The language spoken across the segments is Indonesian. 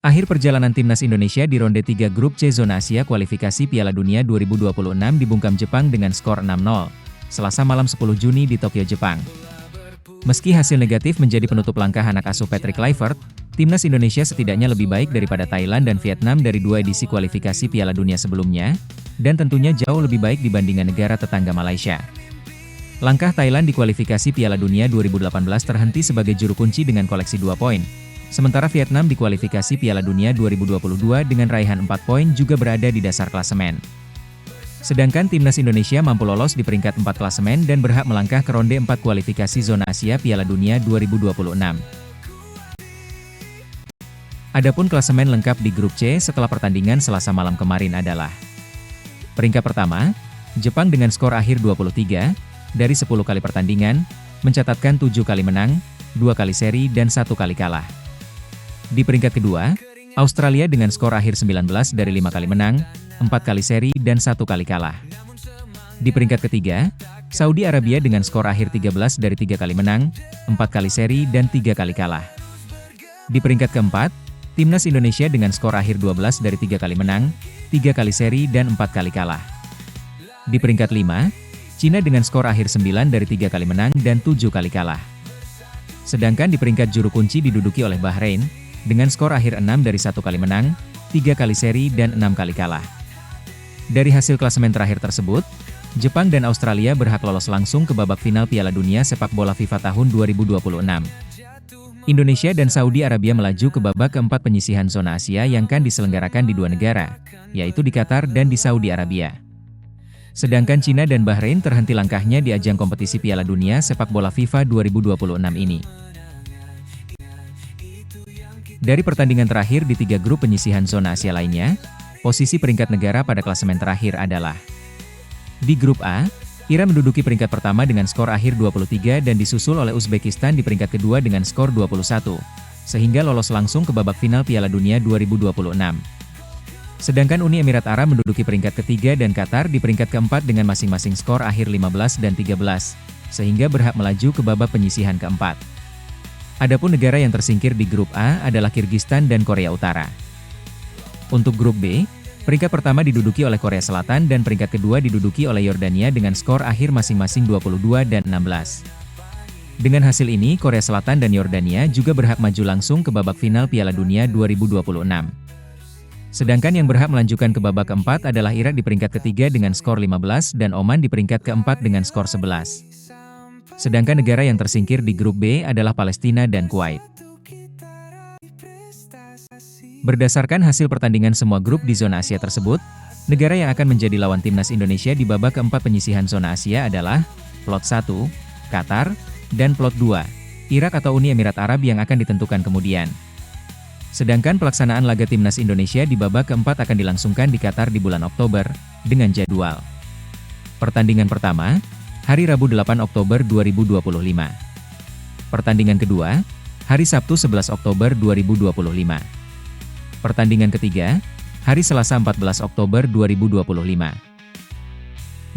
Akhir perjalanan timnas Indonesia di ronde 3 grup C zona Asia kualifikasi Piala Dunia 2026 dibungkam Jepang dengan skor 6-0, Selasa malam 10 Juni di Tokyo, Jepang. Meski hasil negatif menjadi penutup langkah anak asuh Patrick Kluivert, timnas Indonesia setidaknya lebih baik daripada Thailand dan Vietnam dari dua edisi kualifikasi Piala Dunia sebelumnya, dan tentunya jauh lebih baik dibandingkan negara tetangga Malaysia. Langkah Thailand di kualifikasi Piala Dunia 2018 terhenti sebagai juru kunci dengan koleksi 2 poin. Sementara Vietnam di kualifikasi Piala Dunia 2022 dengan raihan 4 poin juga berada di dasar klasemen. Sedangkan timnas Indonesia mampu lolos di peringkat 4 klasemen dan berhak melangkah ke ronde 4 kualifikasi zona Asia Piala Dunia 2026. Adapun klasemen lengkap di grup C setelah pertandingan Selasa malam kemarin adalah: peringkat pertama, Jepang dengan skor akhir 23, dari 10 kali pertandingan, mencatatkan 7 kali menang, 2 kali seri dan 1 kali kalah. Di peringkat kedua, Australia dengan skor akhir 19 dari 5 kali menang, 4 kali seri dan 1 kali kalah. Di peringkat ketiga, Saudi Arabia dengan skor akhir 13 dari 3 kali menang, 4 kali seri dan 3 kali kalah. Di peringkat keempat, timnas Indonesia dengan skor akhir 12 dari 3 kali menang, 3 kali seri dan 4 kali kalah. Di peringkat 5, Cina dengan skor akhir 9 dari 3 kali menang dan 7 kali kalah. Sedangkan di peringkat juru kunci diduduki oleh Bahrain, dengan skor akhir 6 dari 1 kali menang, 3 kali seri dan 6 kali kalah. Dari hasil klasemen terakhir tersebut, Jepang dan Australia berhak lolos langsung ke babak final Piala Dunia Sepak Bola FIFA tahun 2026. Indonesia dan Saudi Arabia melaju ke babak keempat penyisihan zona Asia yang akan diselenggarakan di dua negara, yaitu di Qatar dan di Saudi Arabia. Sedangkan Cina dan Bahrain terhenti langkahnya di ajang kompetisi Piala Dunia Sepak Bola FIFA 2026 ini. Dari pertandingan terakhir di 3 grup penyisihan zona Asia lainnya, posisi peringkat negara pada klasemen terakhir adalah: di grup A, Iran menduduki peringkat pertama dengan skor akhir 23 dan disusul oleh Uzbekistan di peringkat kedua dengan skor 21, sehingga lolos langsung ke babak final Piala Dunia 2026. Sedangkan Uni Emirat Arab menduduki peringkat ketiga dan Qatar di peringkat keempat dengan masing-masing skor akhir 15 dan 13, sehingga berhak melaju ke babak penyisihan keempat. Adapun negara yang tersingkir di grup A adalah Kirgistan dan Korea Utara. Untuk grup B, peringkat pertama diduduki oleh Korea Selatan dan peringkat kedua diduduki oleh Yordania dengan skor akhir masing-masing 22 dan 16. Dengan hasil ini, Korea Selatan dan Yordania juga berhak maju langsung ke babak final Piala Dunia 2026. Sedangkan yang berhak melanjutkan ke babak keempat adalah Irak di peringkat ketiga dengan skor 15 dan Oman di peringkat keempat dengan skor 11. Sedangkan negara yang tersingkir di grup B adalah Palestina dan Kuwait. Berdasarkan hasil pertandingan semua grup di zona Asia tersebut, negara yang akan menjadi lawan timnas Indonesia di babak keempat penyisihan zona Asia adalah Plot 1, Qatar, dan Plot 2, Irak atau Uni Emirat Arab yang akan ditentukan kemudian. Sedangkan pelaksanaan laga timnas Indonesia di babak keempat akan dilangsungkan di Qatar di bulan Oktober, dengan jadwal: pertandingan pertama, hari Rabu 8 Oktober 2025. Pertandingan kedua, hari Sabtu 11 Oktober 2025. Pertandingan ketiga, hari Selasa 14 Oktober 2025.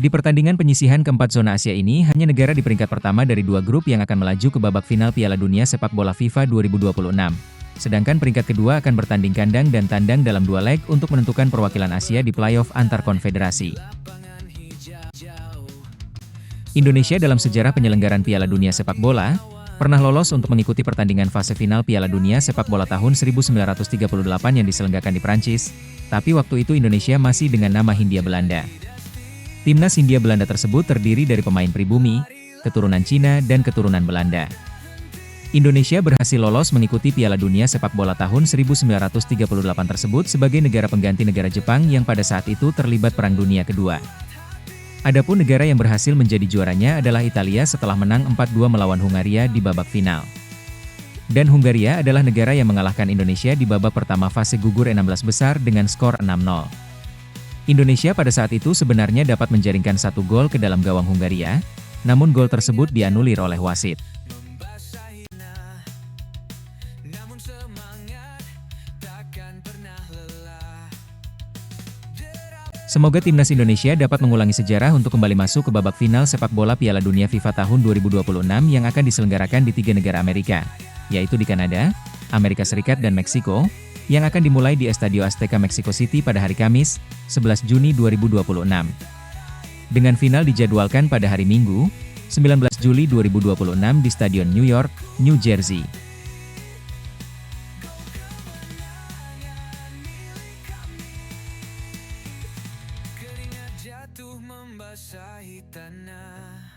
Di pertandingan penyisihan keempat zona Asia ini, hanya negara di peringkat pertama dari dua grup yang akan melaju ke babak final Piala Dunia Sepak Bola FIFA 2026. Sedangkan peringkat kedua akan bertanding kandang dan tandang dalam 2 leg untuk menentukan perwakilan Asia di playoff antar konfederasi. Indonesia dalam sejarah penyelenggaraan Piala Dunia Sepak Bola, pernah lolos untuk mengikuti pertandingan fase final Piala Dunia Sepak Bola tahun 1938 yang diselenggarakan di Prancis, tapi waktu itu Indonesia masih dengan nama Hindia Belanda. Timnas Hindia Belanda tersebut terdiri dari pemain pribumi, keturunan Cina dan keturunan Belanda. Indonesia berhasil lolos mengikuti Piala Dunia Sepak Bola tahun 1938 tersebut sebagai negara pengganti negara Jepang yang pada saat itu terlibat Perang Dunia Kedua. Adapun negara yang berhasil menjadi juaranya adalah Italia setelah menang 4-2 melawan Hungaria di babak final. Dan Hungaria adalah negara yang mengalahkan Indonesia di babak pertama fase gugur 16 besar dengan skor 6-0. Indonesia pada saat itu sebenarnya dapat menjaringkan 1 gol ke dalam gawang Hungaria, namun gol tersebut dianulir oleh wasit. Semoga timnas Indonesia dapat mengulangi sejarah untuk kembali masuk ke babak final sepak bola Piala Dunia FIFA tahun 2026 yang akan diselenggarakan di 3 negara Amerika, yaitu di Kanada, Amerika Serikat dan Meksiko, yang akan dimulai di Estadio Azteca Mexico City pada hari Kamis, 11 Juni 2026. Dengan final dijadwalkan pada hari Minggu, 19 Juli 2026 di Stadion New York, New Jersey. Keringat jatuh membasahi tanah.